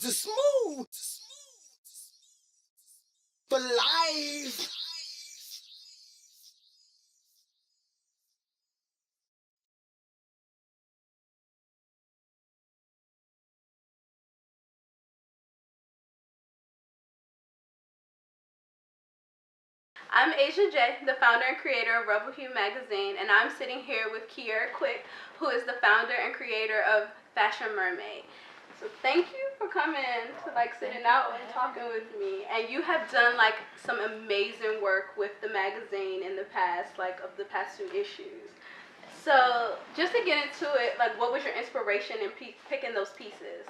The smooth for life. I'm Asia J, the founder and creator of Rebel Hue magazine, and I'm sitting here with Kiara Quick, who is the founder and creator of Fashion Mermaid. So thank you for coming to sitting out and talking with me. And you have done some amazing work with the magazine in the past, of the past 2 issues. So just to get into it, what was your inspiration in picking those pieces?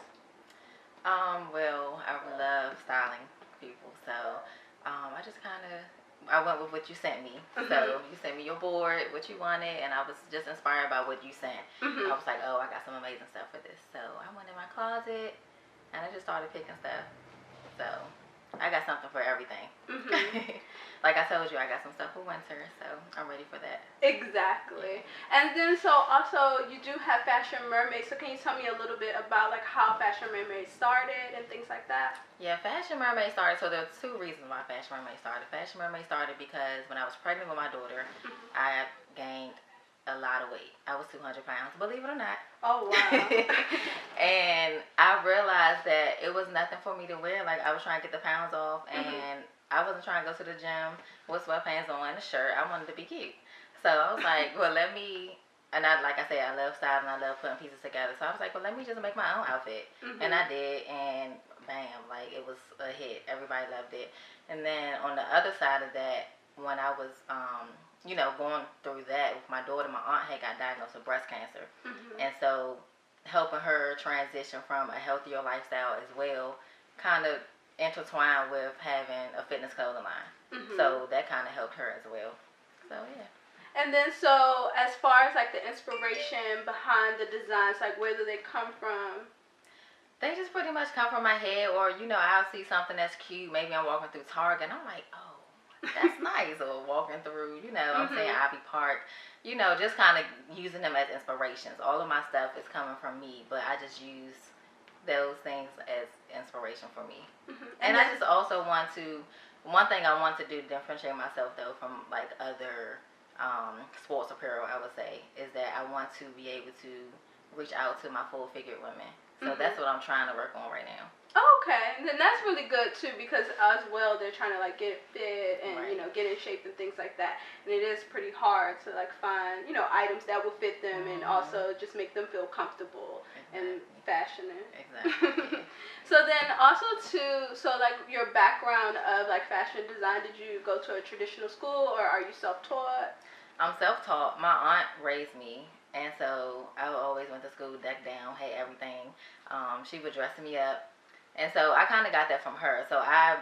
Well, I love styling people, so I just I went with what you sent me. So you sent me your board, what you wanted, and I was just inspired by what you sent. I was like, oh, I got some amazing stuff for this. So I went in my closet, and I just started picking stuff. So I got something for everything. Like I told you, I got some stuff for winter, so I'm ready for that. Exactly. And then so also you do have Fashion Mermaid. So can you tell me a little bit about how Fashion Mermaid started and things like that? Yeah, Fashion Mermaid started. So there are 2 reasons why Fashion Mermaid started. Fashion Mermaid started because when I was pregnant with my daughter, I gained a lot of weight. I was 200 pounds, believe it or not. Oh, wow. And I realized that it was nothing for me to wear. Like, I was trying to get the pounds off, and I wasn't trying to go to the gym with sweatpants on and a shirt. I wanted to be cute. So I was like, well, let me, and like I said, I love styling. I love putting pieces together. So I was like, well, let me just make my own outfit. And I did, and bam, it was a hit. Everybody loved it. And then on the other side of that, when I was, going through that with my daughter, my aunt had got diagnosed with breast cancer. And so helping her transition from a healthier lifestyle as well kind of intertwined with having a fitness clothing line. So that kind of helped her as well. So, yeah. And then so as far as the inspiration behind the designs, where do they come from? They just pretty much come from my head, or I'll see something that's cute. Maybe I'm walking through Target and I'm like, oh, that's nice. Or walking through, I'm saying Ivy Park, just kind of using them as inspirations. All of my stuff is coming from me, but I just use those things as inspiration for me. And I just also want to, one thing I want to do to differentiate myself though from other sports apparel, I would say, is that I want to be able to reach out to my full-figured women. So that's what I'm trying to work on right now. Oh, okay. And then that's really good too, because as well they're trying to get it fit and get in shape and things like that. And it is pretty hard to find items that will fit them and also just make them feel comfortable and fashionable. Exactly. So then also too, so your background of fashion design, did you go to a traditional school or are you self-taught? I'm self-taught. My aunt raised me, and so I always went to school decked down, had everything. She would dress me up, and so I kind of got that from her. So I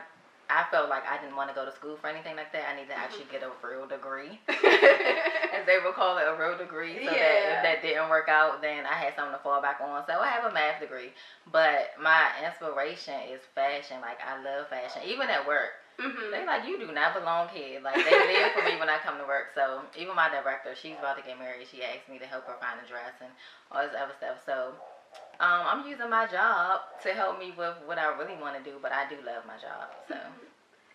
felt like I didn't want to go to school for anything like that. I need to actually get a real degree, as they would call it, a real degree. So that if that didn't work out, then I had something to fall back on. So I have a math degree, but my inspiration is fashion. I love fashion, even at work. They you do not belong here. They live for me when I come to work. So even my director, she's about to get married. She asked me to help her find a dress and all this other stuff. So I'm using my job to help me with what I really want to do, but I do love my job.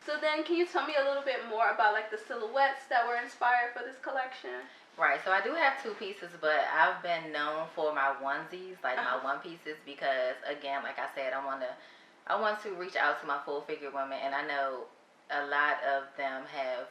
So then can you tell me a little bit more about the silhouettes that were inspired for this collection? Right, so I do have 2 pieces, but I've been known for my onesies, my one pieces, because again, like I said, I want to reach out to my full-figure women, and I know a lot of them have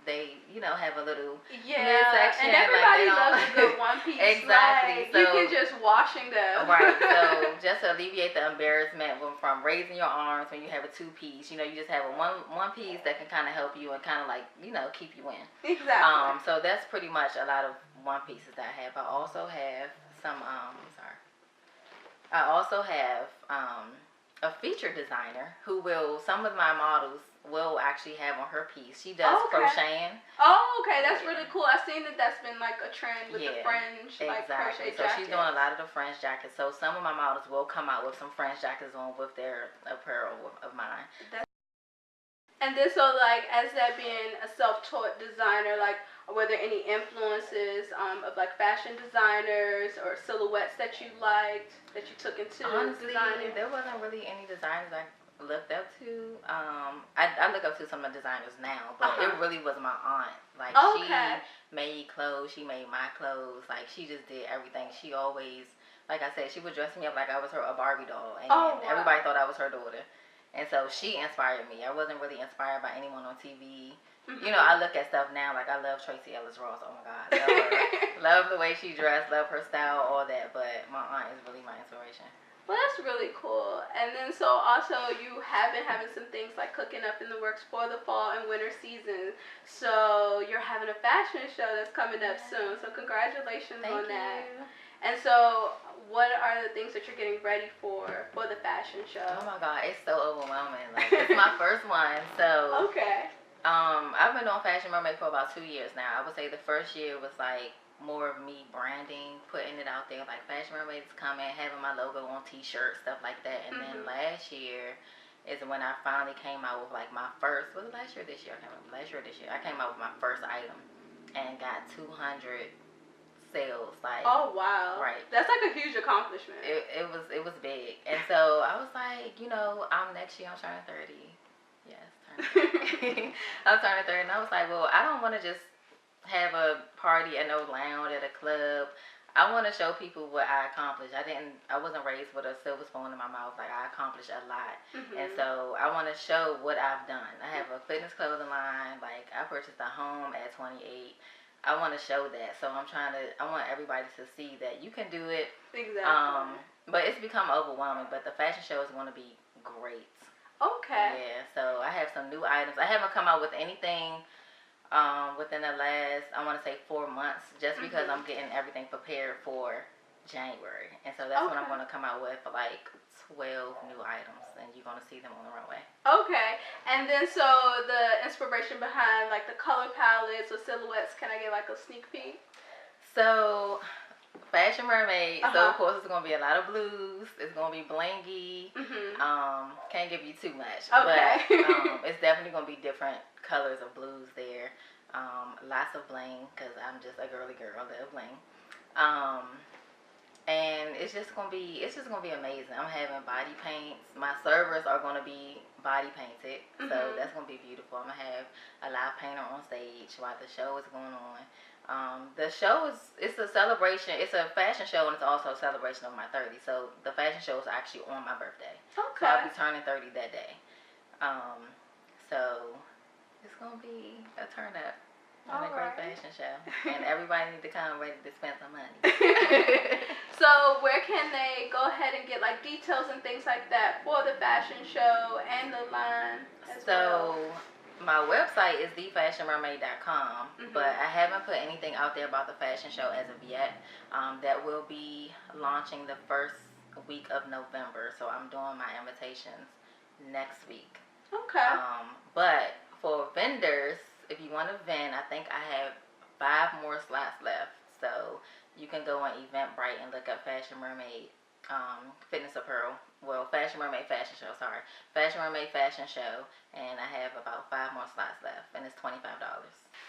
a little midsection. And everybody loves a good one piece. Exactly. So you can just washing them. Right. So just to alleviate the embarrassment from raising your arms when you have a 2-piece, you just have a one piece that can kind of help you and kind of keep you in. Exactly. So that's pretty much a lot of one pieces that I have. I also have some I also have a featured designer who some of my models will actually have on her piece. She does crocheting. Oh, okay, that's really cool. I've seen that's been a trend with the fringe, crochet jackets. So she's doing a lot of the fringe jackets. So some of my models will come out with some fringe jackets on with their apparel of mine. And then so like as that being a self-taught designer, like were there any influences of like fashion designers or silhouettes that you liked that you took into Honestly, designing? there wasn't really any designers I looked up to. I look up to some of the designers now, but it really was my aunt. Like she made clothes, she made my clothes. Like she just did everything. She always, like I said, she would dress me up like I was a Barbie doll, and everybody thought I was her daughter. And so she inspired me. I wasn't really inspired by anyone on TV. You know, I look at stuff now, like I love Tracy Ellis Ross. Oh my God, love her. Love the way she dressed, love her style, all that. But my aunt is really my inspiration. Well, that's really cool. And then so also you have been having some things like cooking up in the works for the fall and winter season. So you're having a fashion show that's coming up soon. So congratulations on that. Thank you. And so what are the things that you're getting ready for the fashion show? Oh my God, it's so overwhelming. Like it's my first one, so I've been on Fashion Mermaid for about 2 years now. I would say the first year was like more of me branding, putting it out there, like Fashion Mermaid is coming, having my logo on t-shirts, stuff like that. And then last year is when I finally came out with like my first, was it last year or this year? I can't remember. Last year or this year. I came out with my first item and got 200 sales. Like, oh wow, right, that's like a huge accomplishment. It was big. And so I was like, you know, next year I'm turning 30. Yes, turning 30. I'm turning 30, and I was like, well, I don't want to just have a party at no lounge at a club. I want to show people what I accomplished. I wasn't raised with a silver spoon in my mouth. Like I accomplished a lot, and so I want to show what I've done. I have a fitness clothing line. Like I purchased a home at 28. I want to show that, so I want everybody to see that you can do it. Exactly. But it's become overwhelming. But the fashion show is going to be great. Okay. Yeah. So I have some new items. I haven't come out with anything within the last, I want to say 4 months, just because I'm getting everything prepared for January. And so that's when I'm going to come out with like 12 new items, and you're going to see them on the runway. Okay. And then so the inspiration behind like the color palettes or silhouettes, can I get like a sneak peek? So Fashion Mermaid, so of course it's going to be a lot of blues, it's going to be blingy, can't give you too much, but it's definitely going to be different colors of blues there, lots of bling, because I'm just a girly girl, love bling, and it's just going to be amazing. I'm having body paints, my servers are going to be body painted, so that's going to be beautiful. I'm going to have a live painter on stage while the show is going on. The show it's a celebration. It's a fashion show, and it's also a celebration of my 30. So the fashion show is actually on my birthday. Okay. So I'll be turning 30 that day. So it's gonna be a turn up and a great fashion show, and everybody need to come ready to spend some money. So where can they go ahead and get like details and things like that for the fashion show and the line as well? My website is thefashionmermaid.com, but I haven't put anything out there about the fashion show as of yet. That will be launching the first week of November, so I'm doing my invitations next week. Okay. But for vendors, if you want to vend, I think I have 5 more slots left. So you can go on Eventbrite and look up Fashion Mermaid fitness apparel. Well, Fashion Mermaid fashion show, sorry. Fashion Mermaid fashion show, and I have about 5 more slots left, and it's $25.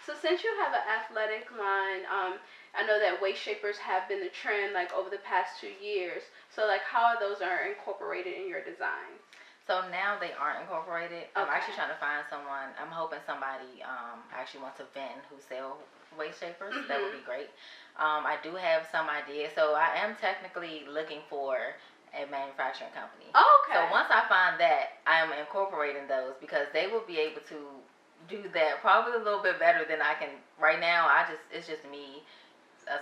So since you have an athletic line, I know that waist shapers have been the trend like over the past 2 years. So like how those are incorporated in your designs? So now they aren't incorporated. I'm actually trying to find someone. I'm hoping somebody actually wants to vend who sell waist shapers. That would be great. I do have some ideas. So I am technically looking for a manufacturing company. Okay. So once I find that, I am incorporating those because they will be able to do that probably a little bit better than I can. Right now, it's just me,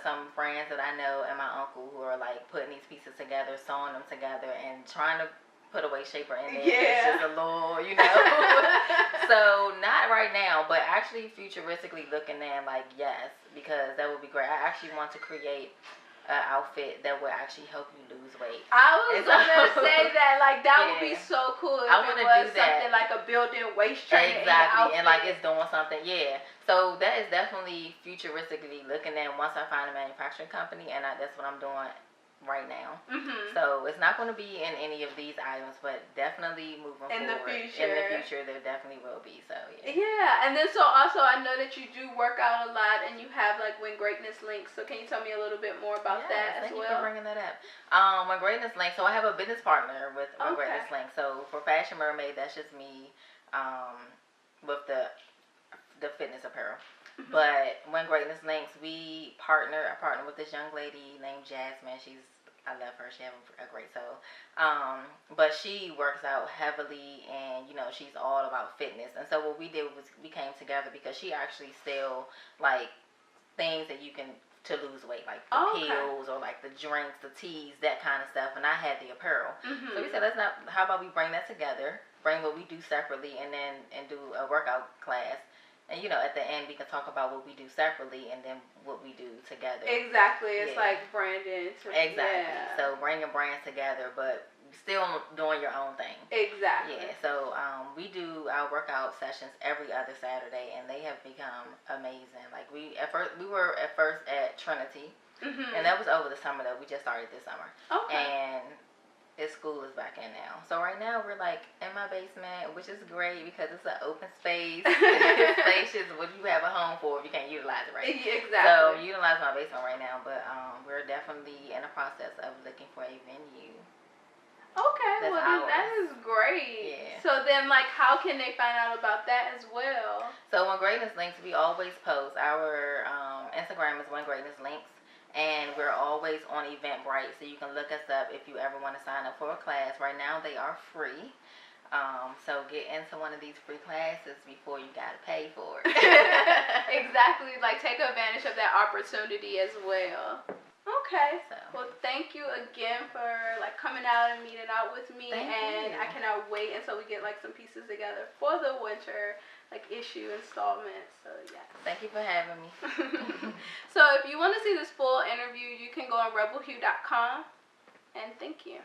some friends that I know, and my uncle who are like putting these pieces together, sewing them together, and trying to put a waist shaper in there. Yeah. It's just a little, you know. So not right now, but actually futuristically looking in, like yes, because that would be great. I actually want to create an outfit that would actually help you lose weight. I was gonna say that, like that would be so cool if I want to do something like a built-in waist trainer. Exactly, and like it's doing something. Yeah. So that is definitely futuristically looking at once I find a manufacturing company, and that's what I'm doing right now. Mm-hmm. So it's not going to be in any of these items, but definitely moving In forward. the future, there definitely will be. So yeah. Yeah, and then so also I know that you do work out a lot, and you have like When Greatness Links. So can you tell me a little bit more about that as well? Thank you for bringing that up. When Greatness Links. So I have a business partner with When Greatness Links. So for Fashion Mermaid, that's just me with the fitness apparel. Mm-hmm. But When Greatness Links, I partner with this young lady named Jasmine. I love her. She has a great soul. But she works out heavily, and she's all about fitness. And so what we did was we came together because she actually sell like things that you can to lose weight, like the pills or like the drinks, the teas, that kind of stuff. And I had the apparel. Mm-hmm. So we said, how about we bring that together, bring what we do separately, and do a workout class. And at the end we can talk about what we do separately and then what we do together. Exactly. It's like branding. Exactly. Yeah. So bringing brands together, but still doing your own thing. Exactly. Yeah. So we do our workout sessions every other Saturday, and they have become amazing. Like we were at first at Trinity, mm-hmm. and that was over the summer though. We just started this summer. Okay. And school is back in now. So right now we're like in my basement, which is great because it's an open space. Spacious. What do you have a home for if you can't utilize it right? Exactly. So I'm utilizing my basement right now, but we're definitely in the process of looking for a venue. Okay, that is great. Yeah. So then, like, how can they find out about that as well? So When Greatness Links, we always post. Our Instagram is When Greatness Links. And we're always on Eventbrite, so you can look us up if you ever want to sign up for a class. Right now, they are free. So get into one of these free classes before you got to pay for it. Exactly. Like, take advantage of that opportunity as well. Okay. Well, thank you again for like coming out and meeting out with me. Thank you. I cannot wait until we get like some pieces together for the winter like issue installment. So yeah. Thank you for having me. So if you want to see this full interview, you can go on rebelhue.com. And thank you.